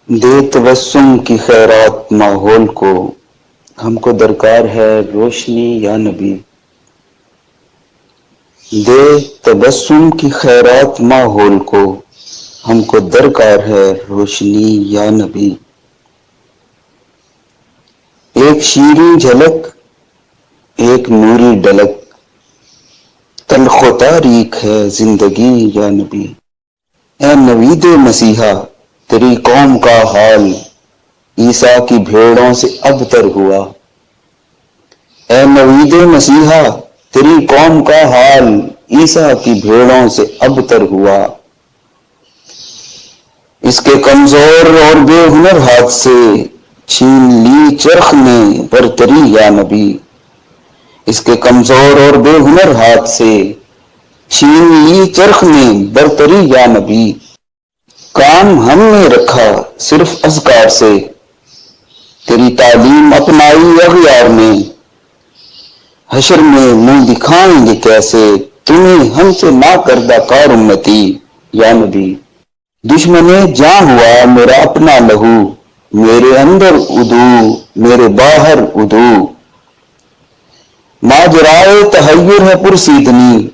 دے تبسم کی خیرات ماحول کو، ہم کو درکار ہے روشنی یا نبی۔ دے تبسم کی خیرات ماحول کو، ہم کو درکار ہے روشنی یا نبی۔ ایک شیریں جھلک، ایک نوری ڈلک، تلخ و تاریک ہے زندگی یا نبی۔ اے نوید مسیحا تیری قوم کا حال عیسیٰ کی بھیڑوں سے ابتر ہوا۔ اے نوید مسیحا تیری قوم کا حال عیسیٰ کی بھیڑوں سے ابتر ہوا۔ اس کے کمزور اور بے ہنر ہاتھ سے چھین لی چرخ نے برتری یا نبی۔ اس کے کمزور اور بے ہنر ہاتھ سے چھین لی چرخ نے برتری یا نبی۔ کام ہم نے رکھا صرف اذکار سے، تیری تعلیم اپنائی اغیار نے۔ حشر میں منہ دکھائیں گے کیسے تمہیں ہم سے نہ کردہ کار امتی یا نبی۔ دشمن جاں ہوا میرا اپنا لہو، میرے اندر ادو میرے باہر ادو۔ ماجرائے تحیر ہے پرسیدنی،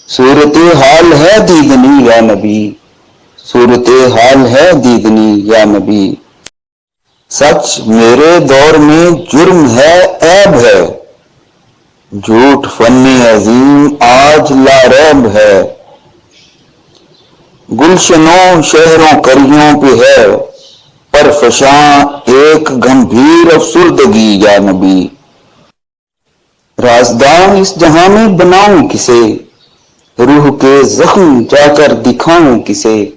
صورت حال ہے دیدنی یا نبی۔ صورت حال ہے دیدنی یا نبی۔ سچ میرے دور میں جرم ہے عیب ہے، جھوٹ فن عظیم آج لاریب ہے۔ گلشنوں شہروں کریوں پہ ہے پرفشاں ایک گمبھیر افسردگی یا نبی۔ رازداں اس جہاں میں بناؤں کسے، روح کے زخم جا کر دکھاؤں کسے۔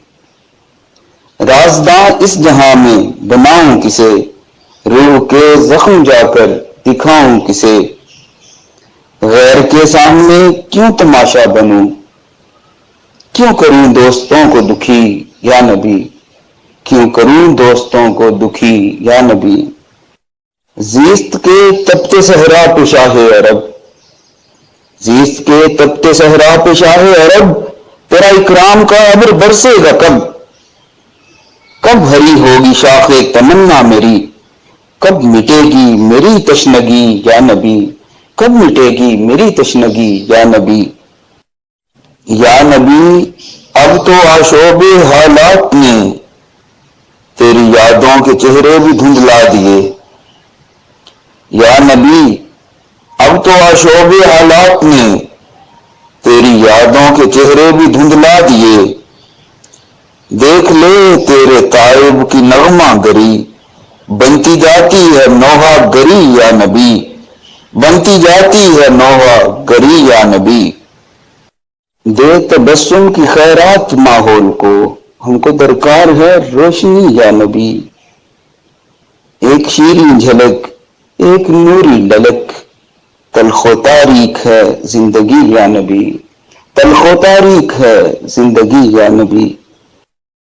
رازداں اس جہاں میں بناؤں کسے، روح کے زخم جا کر دکھاؤں کسے۔ غیر کے سامنے کیوں تماشا بنوں، کیوں کروں دوستوں کو دکھی یا نبی۔ کیوں کروں دوستوں کو دکھی یا نبی۔ زیست کے تپتے صحرا پہ شاہ عرب، زیست کے تپتے صحرا پہ شاہ عرب، تیرا اکرام کا ابر برسے گا کب۔ کب ہری ہوگی شاخ تمنا میری، کب مٹے گی میری تشنگی یا نبی۔ کب مٹے گی میری تشنگی یا نبی۔ یا نبی اب تو آشوب حالات نے تیری یادوں کے چہرے بھی دھندلا دیے۔ یا نبی اب تو آشوب حالات نے تیری یادوں کے چہرے بھی دھندلا دیے۔ دیکھ لے تیرے تائب کی نغمہ گری، بنتی جاتی ہے نوحہ گری یا نبی۔ بنتی جاتی ہے نوحہ گری یا نبی۔ دے تبسم کی خیرات ماحول کو، ہم کو درکار ہے روشنی یا نبی۔ ایک شیریں جھلک، ایک نوری ڈلک، تلخ و تاریک ہے زندگی یا نبی۔ تلخ و تاریک ہے زندگی یا نبی۔